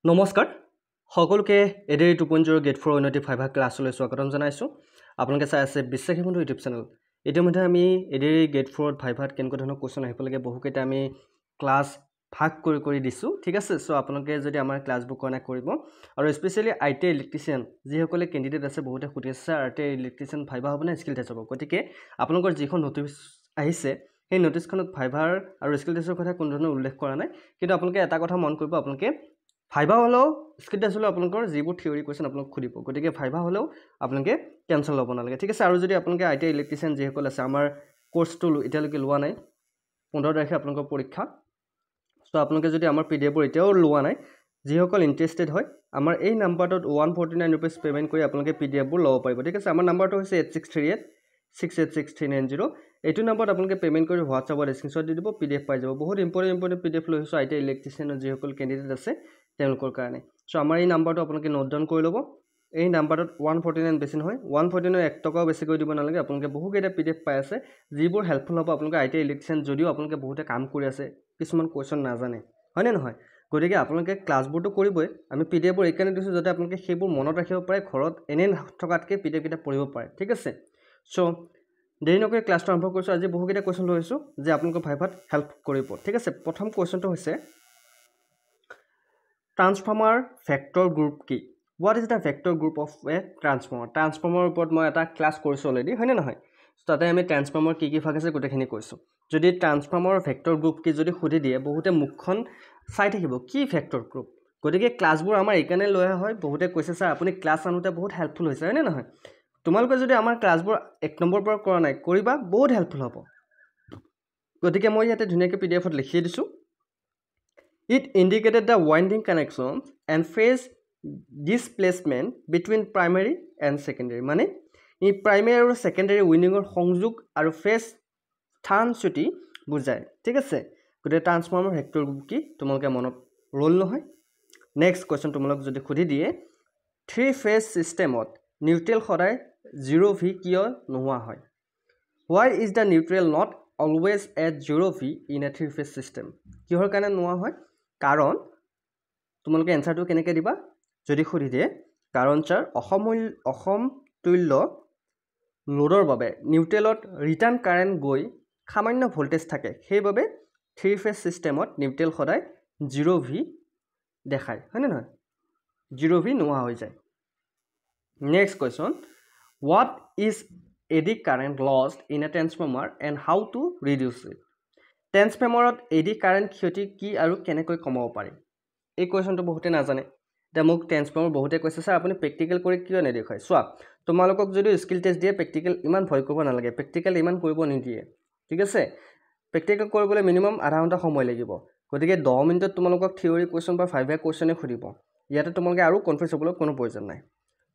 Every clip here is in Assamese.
নমস্কাৰ সকলোকে এডেৰি 2.0 গেট 4 উন্নতি 5 ক্লাছলৈ স্বাগতম জনাইছো আপোনালোকে চাই আছে বিশ্বাসী বন্ধু ইউটিউব চেনেল ইতিমধ্যে আমি এডেৰি গেট 4 5 কেনেকৈ ধৰণৰ কোৱেশ্চন আহিব লাগে বহুকেইটা আমি ক্লাছ ভাগ কৰি দিছো ঠিক আছে সো আপোনালোকে যদি আমাৰ ক্লাছবোৰ কৰা নাই কৰিব আৰু স্পেশালি আইটি ইলেক্ট্ৰিচিয়ান যিসকলে ক্যান্ডিডেট আছে বহুতে সুধি আছে আইটি ইলেক্ট্ৰিচিয়ান 5 হ'ব না স্কিল টেষ্ট হ'ব গতিকে আপোনালোকৰ যিখন নটিচ আহিছে সেই নটিচখনত 5 আৰু স্কিল টেষ্টৰ কথা কোন ধৰণৰ উল্লেখ কৰা নাই কিন্তু আপোনালোকে এটা কথা মন কৰিব আপোনালোকে ফাইভা হলেও স্কিল টেষ্ট হলেও আপোনালোকৰ যিবোৰ থিওৰি কোৱেশ্চন আপোনালোক খুদিব গতিকে ফাইভা হলেও আপোনালোকে টেনচন ল'ব নালাগে ঠিক আছে আৰু যদি আপোনালোকে আইটি ইলেক্ট্ৰিচিয়ান যিসকল আছে আমাৰ কোৰ্সটো এতিয়ালৈকে লোৱা নাই 15 তাৰিখে আপোনালোকৰ পৰীক্ষা সো আপোনালোকে যদি আমাৰ পিডিএফবোৰ এতিয়াও লোৱা নাই যিসকল ইন্টাৰেষ্টেড হয় আমাৰ এই নাম্বাৰটোত 149 रुपीस পেমেন্ট কৰি আপোনালোকে পিডিএফবোৰ ল'ব পাৰিব ঠিক আছে আমাৰ নাম্বাৰটো হৈছে 8638686390 এইটো নাম্বাৰত আপোনালোকে পেমেন্ট কৰি WhatsAppত স্ক্ৰিনশ্বট দি দিব পিডিএফ পাই যাব বহুত ইম্পৰ্টেন্ট পিডিএফ লৈছো আইটি ইলেক্ট্ৰিচিয়ানৰ যিসকল ক্যান্ডিডেট আছে তেওঁলোকৰ কাৰণে সো আমাৰ এই নাম্বাৰটো আপোনালোকে নোট ডাউন কৰি ল'ব এই নাম্বাৰটোত 149 বেছি নহয় 149 1 টকাও বেছি কৰি দিব নালাগে আপোনালোকে বহুকেইটা পিডিএফ পাই আছে যিবোৰ হেল্পফুল হ'ব আপোনালোকে আইটি ইলেক্ট্ৰিচিয়ান যদিও আপোনালোকে বহুতে কাম কৰি আছে কিছুমান কোৱেশ্চন নাজানে হয় নে নহয় গতিকে আপোনালোকে ক্লাছবোৰটো কৰিবই আমি পিডিএফবোৰ এইকাৰণে দিছো যাতে আপোনালোকে সেইবোৰ মনত ৰাখিব পাৰে ঘৰত এনে থকাতকৈ পিডিএফ কেইটা পঢ়িব পাৰে ঠিক আছে সো দেৰি নকৰি ক্লাছটো আৰম্ভ কৰিছো আজি বহুকেইটা কোৱেশ্চন লৈছো যে আপোনালোকক ভাইভাত হেল্প কৰিব ঠিক আছে প্ৰথম কোৱেশ্চনটো হৈছে Transformer vector group কি what is the vector group of a transformer ওপৰত মই এটা ক্লাছ কৰিছো অলৰেডি হয়নে নহয় তাতে আমি ট্ৰান্সফৰ্মাৰ কি ভাগ আছে গোটেখিনি কৈছো যদি ট্ৰান্সফৰ্মাৰ ভেক্টৰ গ্ৰুপ কি যদি খুদি দিয়ে বহুতে মুখখন চাই থাকিব কি ভেক্টৰ গ্ৰুপ গতিকে ক্লাছবোৰ আমাৰ এইকাৰণে লৈ হয় বহুতে কৈছে স্যাৰ আপুনি ক্লাছ আনোতে বহুত হেল্পফুল হৈছে হয়নে নহয় তোমালোকে যদি আমাৰ ক্লাছবোৰ 1 নম্বৰ পৰা কৰা নাই কৰিবা বহুত হেল্পফুল হ'ব গতিকে মই ইয়াতে ধুনীয়াকৈ পিডিএফত লিখি দিছো It indicated the winding connections and phase displacement between primary and secondary. মানে ই primary আৰু secondary winding ৰ সংযোগ আৰু phase স্থানচ্যুতি বুজায় ঠিক আছে গতিকে ট্ৰান্সফৰ্মাৰ ভেক্টৰ গ্ৰুপ কি তোমালোকে মনত ৰল নহয় নেক্সট কোৱেশ্চন তোমালোক যদি খুদি দিয়ে 3 phase systemত নিউট্ৰেল সদায় 0 v কিয় নোহোৱা হয় Why is the neutral not always at 0 v in a 3 phase system কিহৰ কাৰণে নোহোৱা হয় কাৰণ তোমালোকে এনসাৰটো কেনেকৈ দিবা যদি খুদি দিয়ে কাৰণ স্যাৰ অসমতুল্য লোডৰ বাবে নিউট্ৰেলত ৰিটাৰ্ণ কাৰেন্ট গৈ সামান্য ভোল্টেজ থাকে সেইবাবে 3 ফেজ সিস্টেমত নিউট্ৰেল সদায় 0 ভি দেখায় হয়নে নহয় 0 ভি নোহোৱা হৈ যায় next question what is eddy current lost in a transformer and how to reduce it ট্ৰান্সফৰ্মাৰত এডি কাৰেন্ট ক্ষতি কি আৰু কেনেকৈ কমাব পাৰি এই কোৱেশ্চনটো বহুতে নাজানে তে মোক ট্ৰান্সফৰ্মাৰ বহুতে কৈছে স্যাৰ আপুনি প্ৰেক্টিকেল কৰি কিয় নেদেখায় সোৱা তোমালোকক যদি স্কিল টেষ্ট দিয়ে প্ৰেক্টিকেল ইমান ভয় কৰিব নালাগে প্ৰেক্টিকেল ইমান কৰিব নিদিয়ে ঠিক আছে প্ৰেক্টিকেল কৰিবলৈ মিনিমাম আধা ঘণ্টা সময় লাগিব গতিকে 10 মিনিটত তোমালোকক থিওৰি কোৱেশ্চন বা 5 কোৱেশ্চনে খুদিব ইয়াতে তোমালোকে আৰু কনফিউজ হ'বলৈ কোনো প্ৰয়োজন নাই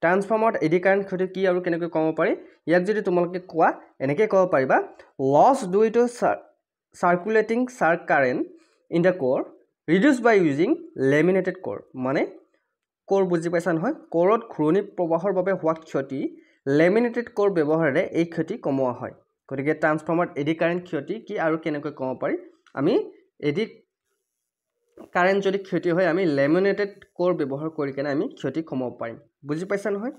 ট্ৰান্সফৰ্মাৰত এডি কাৰেন্ট ক্ষতি কি আৰু কেনেকৈ কমাব পাৰি ইয়াক যদি তোমালোকে কোৱা এনেকৈ ক'ব পাৰিবা loss due to circulating spark current in the core reduced by using laminated core মানে core বুজি পাইছা নহয় কোৰত ঘূৰণি প্ৰবাহৰ বাবে হোৱা ক্ষতি laminated core ব্যৱহাৰেৰে এই ক্ষতি কমোৱা হয় গতিকে ট্ৰান্সফৰ্মাৰত এডি কাৰেন্ট ক্ষতি কি আৰু কেনেকৈ কমাব পাৰি আমি এডি কাৰেন্ট যদি ক্ষতি হয় আমি laminated core ব্যৱহাৰ কৰি কেনে আমি ক্ষতি কমাব পাৰিম বুজি পাইছা নহয়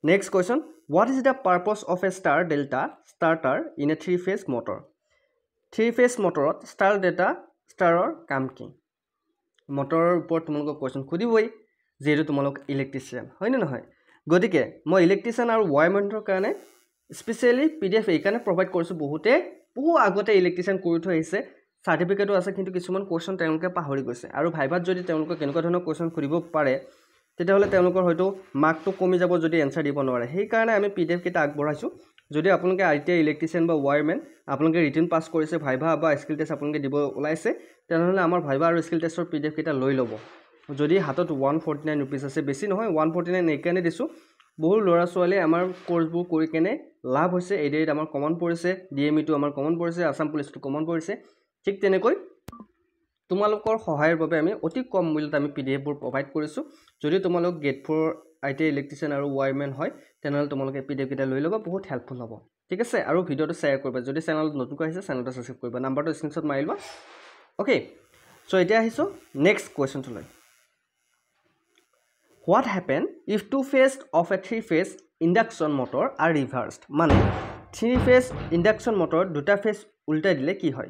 next question what is the purpose of a star delta starter in a 3 phase motor 3 phase motorত star delta starৰ কাম কি মটৰৰ ওপৰত তোমালোকক কোৱেশ্চন খুদিবই যেটো তোমালোক ইলেক্ট্ৰিচিয়ান হয় নে নহয় গতিকে মই ইলেক্ট্ৰিচিয়ান আৰু ওয়াৰমেনৰ কাৰণে স্পেশালি পিডিএফ এই কাৰণে প্ৰভাইড কৰিছো বহুতে বহু আগতে ইলেক্ট্ৰিচিয়ান কৰি থৈ আহিছে সাৰ্টিফিকেটও আছে কিন্তু কিছুমান কোৱেশ্চন তেওঁলোকে পাহৰি গৈছে আৰু ভাইভাত যদি তেওঁলোকক কেনেকুৱা ধৰণৰ কোৱেশ্চন খুদিব পাৰে তেতিয়াহলে তেওঁলোকৰ হয়তো মাৰ্কটো কমি যাব যদি এনসাৰ দিব নোৱাৰে সেই কাৰণে আমি পিডিএফ কিটা আগবঢ়াইছো যদি আপোনালোকে আইটি ইলেক্ট্ৰিচিয়ান বা ওয়াৰমেন আপোনালোকে ৰিটেন পাস কৰিছে ভাইভা বা স্কিল টেষ্ট আপোনালোকে দিব ওলাইছে তেনেহলে আমাৰ ভাইভা আৰু স্কিল টেষ্টৰ পিডিএফ কিটা লৈ ল'ব যদি হাতত 149 रुपीस আছে বেছি নহয় 149 এইকাৰণে দিছো বহু ল'ৰা ছোৱালী আমাৰ কোৰ্সবোৰ কৰি কেনে লাভ হৈছে এডিট আমাৰ কমন পৰিছে ডিএমই টো আমাৰ কমন পৰিছে আসাম পুলিচটো কমন পৰিছে ঠিক তেনেকৈ তোমালোকৰ সহায়ৰ বাবে আমি অতি কম মূল্যত আমি পিডিএফবোৰ প্ৰভাইড কৰিছো যদি তোমালোক গেট 4 আইটি ইলেক্ট্ৰিচিয়ান আৰু ওয়াৰমেন হয় তেনেহলে তোমালোকে পিডিএফ কিটা লৈ ল'ব বহুত হেল্পফুল হ'ব ঠিক আছে আৰু ভিডিওটো শেয়াৰ কৰিবা যদি চেনেলত নতুন আহিছে চেনেলটো সাবস্ক্ৰাইব কৰিবা নাম্বাৰটো স্ক্ৰিনশ্বট মাৰি লোৱা ওকে সো এতিয়া আহিছো নেক্সট কোৱেশ্চনটো লৈ What happen if two phase of a three phase induction motor are reversed? মানে three phase induction motor দুটা phase উল্টাই দিলে কি হয়?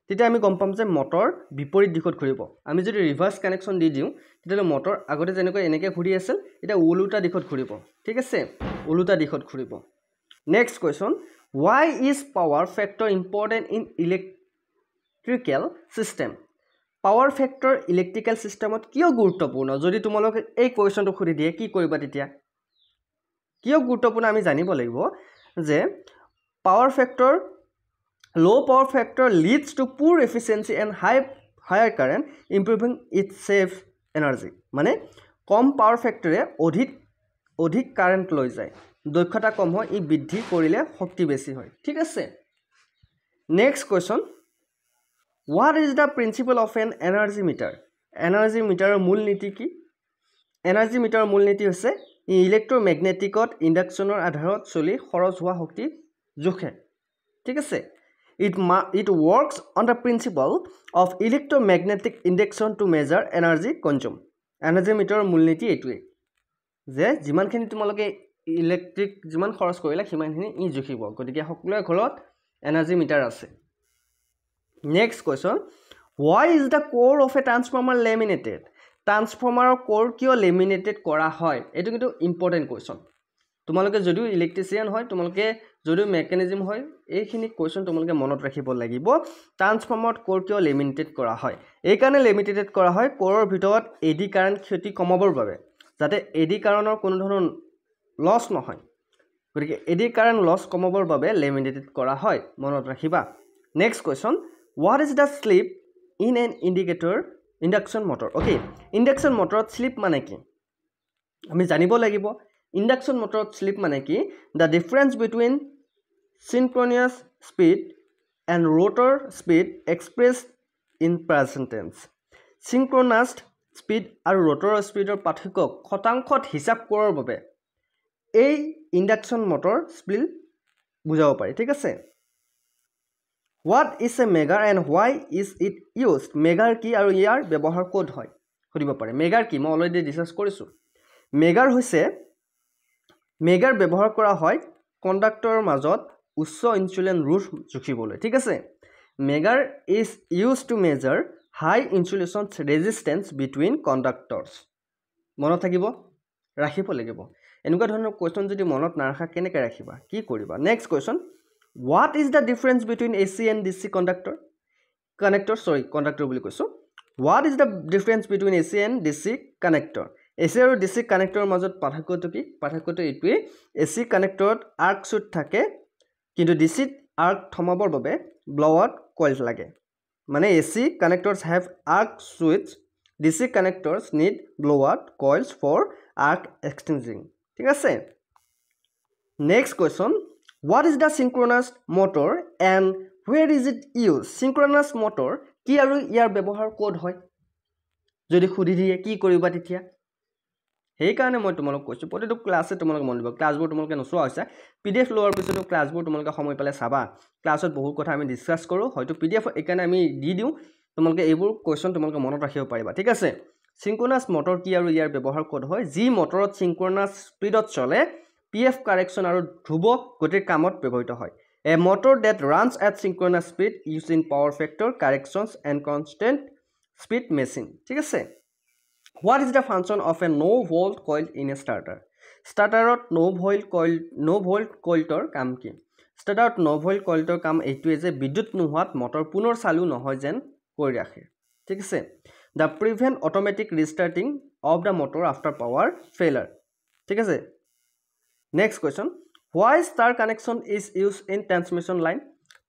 তেতিয়া আমি গম পাম যে মটৰ বিপৰীত দিশত ঘূৰিব। আমি যদি ৰিভাৰ্স কানেকশ্যন দি দিওঁ তেতিয়াহ'লে মটৰ আগতে যেনেকৈ এনেকৈ ঘূৰি আছিল এতিয়া ওলোটা দিশত ঘূৰিব। ঠিক আছে, ওলোটা দিশত ঘূৰিব। Next question, why is power factor important in electrical system? Power factor electrical চিষ্টেমত কিয় গুৰুত্বপূৰ্ণ? যদি তোমালোকে এই কুৱেশ্যনটো সুধি দিয়ে কি কৰিবা তেতিয়া? কিয় গুৰুত্বপূৰ্ণ আমি জানিব লাগিব যে power factor low power factor leads to poor efficiency and higher current, improving its save energy. মানে কম পাৱাৰ ফেক্টৰে অধিক কাৰেণ্ট লৈ যায়, দক্ষতা কম হয়, ই বৃদ্ধি কৰিলে শক্তি বেছি হয়। ঠিক আছে, next question, what is the principle of an energy meter? Energy মিটাৰৰ মূল নীতি কি? এনাৰ্জি মিটাৰৰ মূল নীতি হৈছে ইলেক্ট্ৰমেগনেটিকত ইণ্ডাকশ্যনৰ আধাৰত চলি খৰচ হোৱা শক্তি জোখে। ঠিক আছে, it works on the principle of electromagnetic induction to measure energy consumed. Energy মিটাৰৰ মূল নীতি এইটোৱে যে যিমানখিনি তোমালোকে ইলেক্ট্ৰিক যিমান খৰচ কৰিলে সিমানখিনি ই জুখিব। গতিকে সকলোৰে ঘৰত এনাৰ্জি মিটাৰ আছে। Next question, why is the core of a transformer laminated? ট্ৰান্সফৰ্মাৰৰ কোৰ কিয় লেমিনেটেড কৰা হয়? এইটো কিন্তু ইম্পৰ্টেণ্ট কুৱেশ্যন। তোমালোকে যদিও ইলেক্ট্ৰিচিয়ান হয়, তোমালোকে যদিও মেকানিজম হয়, এইখিনি কুৱেশ্যন তোমালোকে মনত ৰাখিব লাগিব। ট্ৰান্সফৰ্মাৰত কোৰ কিয় লেমিনেটেড কৰা হয়? এইকাৰণে লেমিনেটেড কৰা হয় কোৰৰ ভিতৰত এডি কাৰেণ্ট ক্ষতি কমাবৰ বাবে, যাতে এডি কাৰেণ্টৰ কোনো ধৰণৰ লছ নহয়। গতিকে এডি কাৰেণ্ট লছ কমাবৰ বাবে লেমিনেটেড কৰা হয়, মনত ৰাখিবা। Next question, what is the slip in an induction motor? Okay, induction মটৰত স্লিপ মানে কি আমি জানিব লাগিব। ইণ্ডাকশ্যন মটৰত স্লিপ মানে কি? The difference between synchronous speed and rotor speed express in present tense. Synchronous speed আৰু ৰোটৰৰ স্পীডৰ পাৰ্থক্যক শতাংশত হিচাপ কৰাৰ বাবে এই ইণ্ডাকশ্যন মটৰ স্পীড বুজাব পাৰি। ঠিক আছে, What is a megar and why is it used? মেগাৰ কি আৰু ইয়াৰ ব্যৱহাৰ ক'ত হয় সুধিব পাৰে। মেগাৰ কি মই অলৰেডি ডিছকাছ কৰিছোঁ। মেগাৰ ব্যৱহাৰ কৰা হয় কণ্ডাক্টৰৰ মাজত উচ্চ ইনচুলেন ৰোধ জুখিবলৈ। ঠিক আছে, megger is use to measure high insulation resistance between conductors. মনত থাকিব, ৰাখিব লাগিব। এনেকুৱা ধৰণৰ কুৱেশ্যন যদি মনত নাৰাখা কেনেকৈ ৰাখিবা, কি কৰিবা? Next question, what is the difference between AC and DC conductor? Conductor বুলি কৈছোঁ। What is the difference between AC and DC connector? AC আৰু DC কানেক্টৰৰ মাজত পাৰ্থক্যটো কি? পাৰ্থক্যটো এইটোৱেই, AC কানেক্টৰত আৰ্ক চুইট থাকে, কিন্তু DCত আৰ্ক থমাবৰ বাবে ব্লৱাউট কইল লাগে। মানে AC connectors have arc switch, DC connectors need blowout coils for arc extinguishing. ঠিক আছে, next question, what is the synchronous motor and where is it used? synchronous motor কি আৰু ইয়াৰ ব্যৱহাৰ ক'ত হয়? যদি সুধি দিয়ে কি কৰিবা তেতিয়া? সেইকাৰণে মই তোমালোক কৈছোঁ প্ৰতিটো ক্লাছে তোমালোকে মন দিব। ক্লাছবোৰ তোমালোকে নোচোৱা হৈছে, PDF লোৱাৰ পিছতো ক্লাছবোৰ তোমালোকে সময় পালে চাবা। ক্লাছত বহুত কথা আমি ডিছকাছ কৰোঁ, হয়তো PDF এইকাৰণে আমি দি দিওঁ, তোমালোকে এইবোৰ কুৱেশ্যন তোমালোকে মনত ৰাখিব পাৰিবা। ঠিক আছে, চিংক্ৰনাছ মটৰ কি আৰু ইয়াৰ ব্যৱহাৰ ক'ত হয়? যি মটৰত চিংক্ৰনাছ স্পীডত চলে, PF কাৰেকশ্যন আৰু ধ্ৰুৱ গতিৰ কামত ব্যৱহৃত হয়। A motor that runs at synchronous speed used in power factor corrections and constant speed machine. ঠিক আছে, what is the function of a no volt coil in a starter? starterত no volt coilৰ কাম কি? starterত no volt coilৰ কাম এইটোৱে যে বিদ্যুৎ নোহোৱাত মটৰ পুনৰ চালু নহয় যেন কৰি ৰাখে। ঠিক আছে, the prevent automatic restarting of the motor after power failure. ঠিক আছে, next question, why star connection is used in transmission line?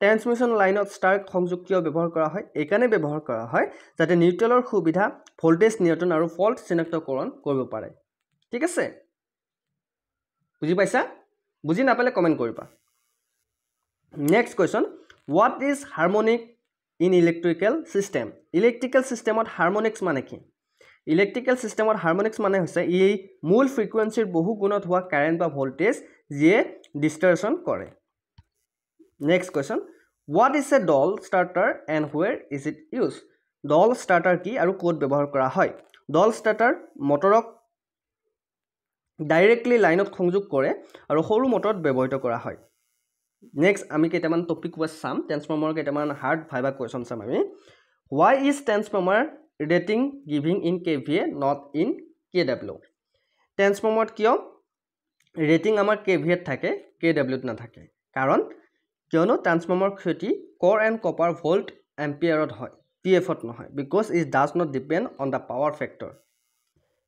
Transmission লাইনত ষ্টাৰ সংযোগ কিয় ব্যৱহাৰ কৰা হয়? এইকাৰণে ব্যৱহাৰ কৰা হয় যাতে নিউট্ৰেলৰ সুবিধা ভোল্টেজ নিয়ন্ত্ৰণ আৰু ফল্ট চিনাক্তকৰণ কৰিব পাৰে। ঠিক আছে, বুজি পাইছা? বুজি নাপালে কমেণ্ট কৰিবা। Next question, what is harmonic in electrical system? Electrical চিষ্টেমত হাৰমনিক্স মানে কি? ইলেক্ট্ৰিকেল চিষ্টেমত হাৰমনিক্স মানে হৈছে এই মূল ফ্ৰিকুৱেঞ্চিৰ বহু গুণত হোৱা কাৰেণ্ট বা ভোল্টেজ যিয়ে ডিষ্টৰশ্যন কৰে। Next question, what is a doll starter and where is it used? Doll starter কি আৰু ক'ত ব্যৱহাৰ কৰা হয়? ডল ষ্টাৰ্টাৰ মটৰক ডাইৰেক্টলি লাইনত সংযোগ কৰে আৰু সৰু মটৰত ব্যৱহৃত কৰা হয় নেক্সট আমি কেইটামান টপিক ৱাইজ চাম ট্ৰান্সফৰ্মাৰৰ কেইটামান হাৰ্ড ভাইবা কুৱেশ্যন চাম আমি why is transformer rating giving in kVA not in kW ট্ৰান্সফৰ্মাৰত কিয় ৰেটিং আমাৰ kVA থাকে kW না থাকে কাৰণ কিয়নো ট্ৰান্সফৰ্মাৰ ক্ষতি core and copper volt ampere হয় pf ত নহয় because it does not depend on the power factor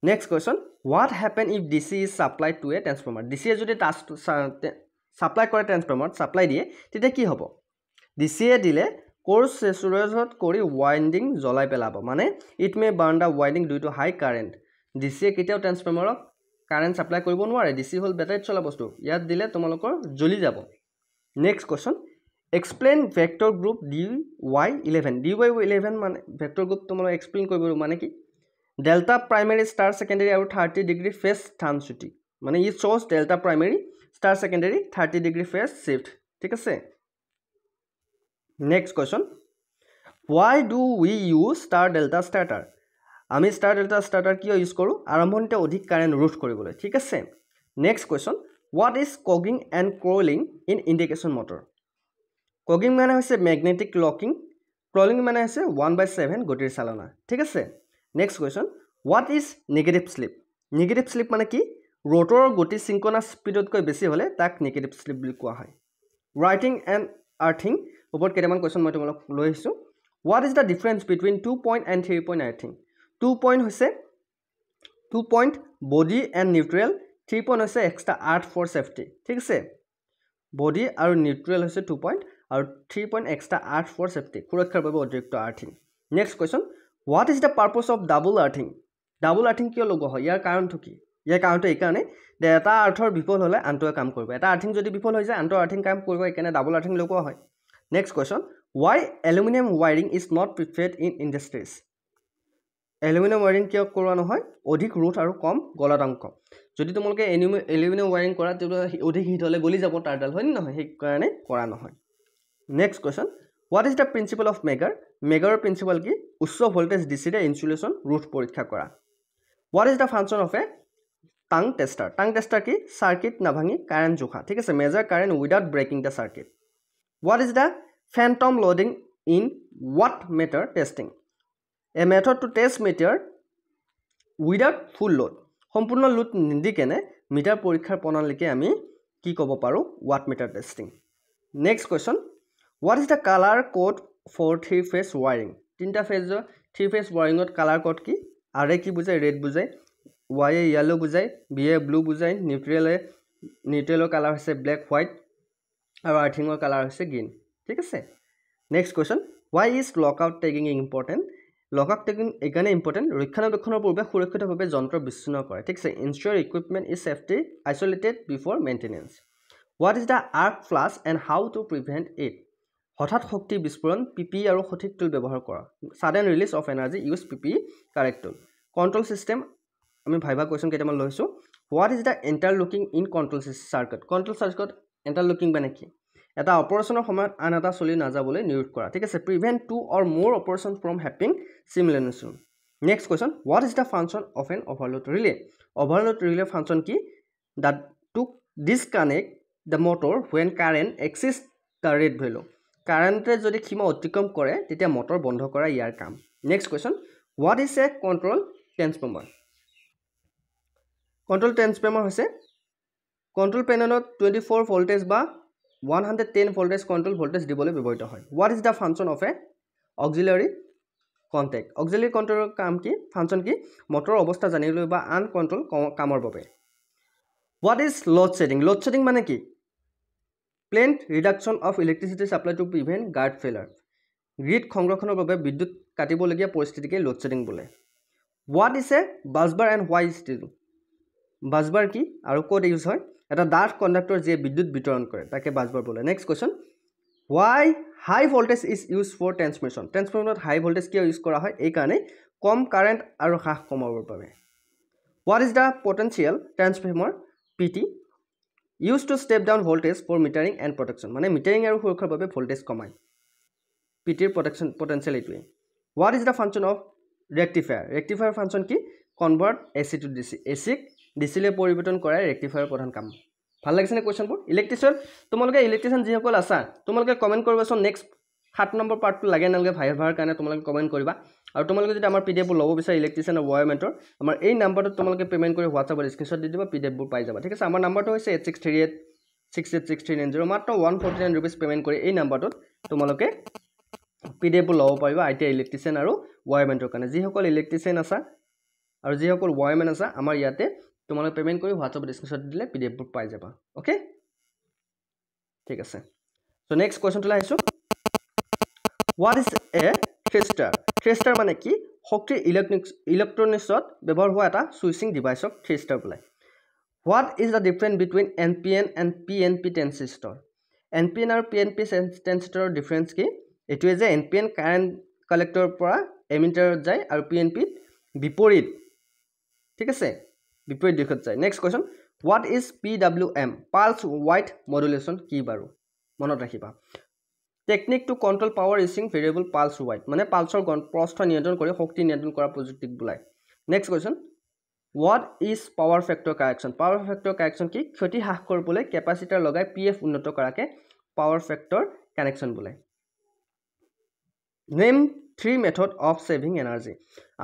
next question what happen if DC is supplied to a transformer DC যদি supply কৰে ট্ৰান্সফৰ্মাৰত supply দিয়ে তেতিয়া কি হ'ব DC দিলে কোৰ্স সেচুৰেটত কৰি ওয়াইন্ডিং জ্বলাই পেলাব মানে it may burn the winding due to high current DC কেতিয়াও ট্ৰান্সফৰ্মাৰক কাৰেন্ট সাপ্লাই কৰিব নোৱাৰে DC হল বেটাৰীত চলা বস্তু ইয়াত দিলে তোমালোকৰ জ্বলি যাব next question explain vector group dy11 dy11 মানে ভেক্টৰ গ্ৰুপ তোমালোক এক্সপ্লেইন কৰিব মানে কি ডেল্টা প্ৰাইমেৰী ষ্টাৰ সেকেন্ডাৰী আৰু 30 ডিগ্ৰী ফেজ ট্ৰান্সিটি মানে ই shows delta primary star secondary 30 degree phase shift ঠিক আছে next question why do we use star delta starter আমি star delta starter কিয় ইউজ কৰো আৰম্ভণিতে অধিক কাৰেন্ট ৰুট কৰিবলৈ ঠিক আছে next question what is cogging and crawling in indication motor cogging মানে হৈছে magnetic locking crawling মানে হৈছে 1/7 গতিৰ চালনা ঠিক আছে next question what is negative slip মানে কি rotor গতি synchronous speedতকৈ বেছি হলে তাক negative slip বুলি কোৱা হয় writing and earthing ওপৰত কেইটামান কোৱেশ্চন মই তোমালোক লৈ আহিছো what is the difference between 2 point and 3 point earthing 2 point হৈছে 2 point body and neutral 3 point হৈছে extra earth for safety ঠিক আছে body আৰু neutral হৈছে 2 point আৰু 3 point extra earth for safety সুৰক্ষাৰ বাবে অতিৰিক্ত earthing next question what is the purpose of double earthing কিয় লগোৱা হয় ইয়াৰ কাৰণটো কি ইয়াৰ কাৰণটো এই কাৰণে যে এটা আৰ্থৰ বিফল হলে আনটোৱে কাম কৰিব এটা আৰ্থিং যদি বিফল হৈ যায় আনটো আৰ্থিং কাম কৰিব একেনে ডাবল আৰ্থিং লগোৱা হয় next question why aluminum wiring is not preferred in industries aluminum wiring কিয় কৰা নহয় অধিক ৰুট আৰু কম গলনাংক যদি তোমালোকে aluminum wiring কৰা তেতিয়া অধিক হিট হলে গলি যাব টাৰডাল হয় নহয় সেই কাৰণে কৰা নহয় next question what is the principle of Megger principle কি উচ্চ ভোল্টেজ DC ৰে ইনসুলেশন ৰুট পৰীক্ষা কৰা what is the function of a tongue tester কি সার্কিট না ভাঙি কারেন্ট জোখা ঠিক আছে measure current without breaking the circuit what is the phantom loading in watt meter testing a method to test meter without full load সম্পূৰ্ণ লোড নিদিকেনে মিটাৰ পৰীক্ষাৰ প্ৰণালীকে আমি কি ক'ব পাৰো watt meter testing next question what is the color code for three phase wiring তিনটা ফেজৰ three phase wiring ত color code কি r কি বুজায় red বুজায় y yellow বুজায় b blue বুজায় neutral color হৈছে black white আৰু earthing color হৈছে green ঠিক আছে next question why is lockout tagging important lockout tagging এখানে important ৰক্ষণাবেক্ষণৰ পূৰ্বে সুৰক্ষিতভাৱে যন্ত্ৰ বিচ্ছিন্ন কৰে ঠিক আছে ensure equipment is safety isolated before maintenance what is the arc flash and how to prevent it হঠাৎ শক্তি বিস্ফোৰণ পিপি আৰু সঠিক টুল ব্যৱহাৰ কৰা sudden release of energy use PP correct tool control system আমি ভাইবা কোৱেশ্চন কেইটামান লৈছো what is the interlocking in control circuit interlocking মানে কি এটা অপাৰেচনৰ সময়ত আন এটা চলি না যাবলৈ নিৰোধ কৰা ঠিক আছে prevent two or more operations from happening simultaneously next question what is the function of an overload relay function কি that to disconnect the motor when current exceeds the rate value কারেন্টে যদি সীমা অতিক্ৰম কৰে তেতিয়া মোটৰ বন্ধ কৰা ইয়াৰ কাম next question what is a control transformer হৈছে control panelত 24 voltage বা 110 voltage control voltage দিবলৈ ব্যৱহৃত হয় what is the function of a auxiliary control কাম কি function কি মোটৰ অৱস্থা জানিবলৈ বা আন কন্ট্ৰোল কামৰ বাবে what is load shedding মানে কি planned reduction of electricity supply to prevent guard failure grid সংৰক্ষণৰ বাবে বিদ্যুৎ কাটিবলগীয়া পৰিস্থিতিকে load shedding বোলে what is a busbar and why is it busbar কি আৰু ক'ত ইউজ হয় এটা ডাৰ্ক কণ্ডাক্টৰ যে বিদ্যুৎ বিতৰণ কৰে তাকে busbar বোলে next question why high voltage is used for transformer high voltage কিয় ইউজ কৰা হয় এই কাৰণে কম কাৰেন্ট আৰু হ্ৰাস কমাবৰ বাবে what is the potential transformer PT used to step down voltage for metering and protection মানে metering আৰু সুৰক্ষাৰ বাবে voltage কমায় PT ৰ protection potential এইটোৱে what is the function of rectifier function কি কনভাৰ্ট AC টু DC এচিক ডিচিলৈ পৰিৱৰ্তন কৰাই ৰেক্টিফায়াৰৰ প্ৰধান কাম ভাল লাগিছেনে কোৱেশ্যনবোৰ ইলেক্ট্ৰিচিয়ান তোমালোকে ইলেক্ট্ৰিচিয়ান যিসকল আছা তোমালোকে কমেণ্ট কৰিবাচোন নেক্সট 7 নম্বৰ পাৰ্টটো লাগে নালাগে ভাইভাৰ কাৰণে তোমালোকে কমেণ্ট কৰিবা আৰু তোমালোকে যদি আমাৰ PDF বোৰ ল'ব বিচাৰে ইলেক্ট্ৰিচিয়ান আৰু ৱায়াৰমেণ্টৰ আমাৰ এই নাম্বাৰটোত তোমালোকে পেমেণ্ট কৰি হোৱাটছআপত স্ক্ৰীনশ্বট দি দিবা PDF বোৰ পাই যাবা ঠিক আছে আমাৰ নাম্বাৰটো হৈছে 8638686390 মাত্ৰ 149 रुपीस পেমেণ্ট কৰি এই নাম্বাৰটোত তোমালোকে PDF বোৰ ল'ব পাৰিবা ITI ইলেক্ট্ৰিচিয়ান আৰু ৱায়াৰমেণ্টৰ কাৰণে যিসকল ইলেক্ট্ৰিচিয়ান আছা আৰু যিসকল ৱায়াৰমেন আছা আমাৰ ইয়াতে তোমালোকে পেমেণ্ট কৰি হোৱাটছআপত স্ক্ৰীনশ্বট দিলে PDF বোৰ পাই যাবা ওকে ঠিক আছে সো নেক্সট কোৱেশ্যনটো আহিছো What is a thristor? Thristor মানে কি শক্তি ইলেক্ট্ৰনিক্সত ব্যৱহাৰ হোৱা এটা সুইচিং ডিভাইসক thristor বোলে What is the difference between NPN and PNP transistor? NPN আৰু PNP transistor difference কি এটোৱে যে NPN কাৰেন্ট কালেক্টৰ পৰা এমিটাৰত যায় আৰু PNP বিপৰীত ঠিক আছে বিপৰীত দিশত যায় next question What is PWM? Pulse width modulation কি বাৰু মনত ৰাখিবা technique two control power using variable pulse wide মানে পালসৰ প্ৰস্থ নিয়ন্ত্ৰণ কৰি শক্তি নিয়ন্ত্ৰণ কৰা প্ৰযুক্তিক বুলাই next question What is power factor correction? Power factor correction কি ক্ষতি হ্ৰাস কৰিবলৈ কেপাসিটৰ লগাই PF উন্নত কৰাকে power factor connection বুলাই Name 3 method of saving energy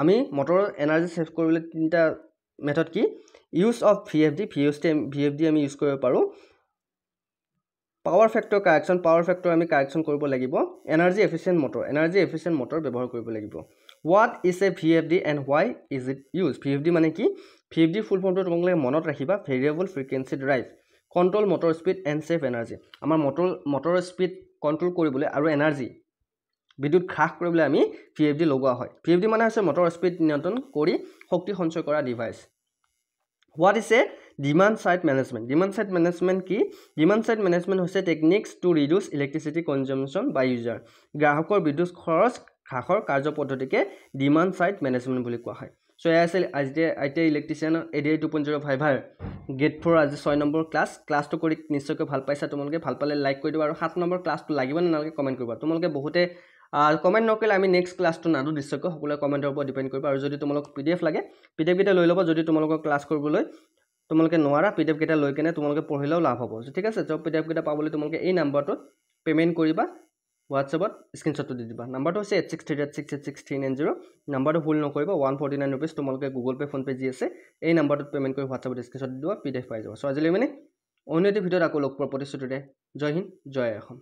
আমি মটৰৰ এনাৰ্জি সেভ কৰিবলৈ তিনটা মেথড কি use of VFD আমি ইউজ কৰিব পাৰো Power factor আমি correction কৰিব লাগিব energy efficient motor ব্যৱহাৰ কৰিব লাগিব What is a VFD and why is it used VFD মানে কি VFD ফুল ফৰ্মটো তোমালোকে মনত ৰাখিবা variable frequency drive control motor speed and save energy আমাৰ motor speed control কৰিবলৈ আৰু energy বিদ্যুৎ হ্ৰাস কৰিবলৈ আমি VFD লগোৱা হয় VFD মানে হৈছে motor speed নিয়ন্ত্ৰণ কৰি শক্তি সঞ্চয় কৰা device What is a demand side management কি demand side management হৈছে techniques to reduce electricity consumption by user গ্ৰাহকৰ বিদ্যুৎ খৰচ হ্ৰাসৰ কাৰ্য পদ্ধতিকে demand side management বুলি কোৱা হয় সো এয়া আছিল ITI ইলেক্ট্ৰিচিয়ান ADI 2.0 ভাইভাৰ গেট 4 আজি 6 নম্বৰ ক্লাছটো কৰি নিশ্চয়কৈ ভাল পাইছা তোমালোকে ভাল পালে লাইক কৰি দিবা আৰু 7 নম্বৰ ক্লাছটো লাগিব না নালাগে কমেন্ট কৰিবা তোমালোকে বহুতে কমেন্ট নকৰিলে আমি নেক্সট ক্লাছটো নাদু নিশ্চয়কৈ সকলোৱে কমেন্টৰ ওপৰত ডিপেন্ড কৰিবা আৰু যদি তোমালোক PDF লাগে PDF কেইটা লৈ ল'বা যদি তোমালোকৰ ক্লাছ কৰিবলৈ তোমালোকে নোৱাৰা PDF কেইটা লৈ কেনে তোমালোকে পঢ়িলেও লাভ হ'ব ঠিক আছে জব PDF কেইটা পাবলৈ তোমালোকে এই নাম্বাৰটোত পেমেন্ট কৰিবা WhatsAppত স্ক্ৰিনশ্বটটো দি দিবা নাম্বাৰটো হৈছে 8638686390 নাম্বাৰটো ভুল নকৰিবা 149 रुपीस তোমালোকে Google Pay Phone Pay যি আছে এই নাম্বাৰটোত পেমেন্ট কৰি WhatsAppত স্ক্ৰিনশ্বট দিবা PDF পাই যাবা সো আজিলৈ মানে অন্য এটা ভিডিঅ'ত আকৌ লগ পোৱাৰ প্ৰতিশ্ৰুতিৰে জয় হিন্দ জয় অসম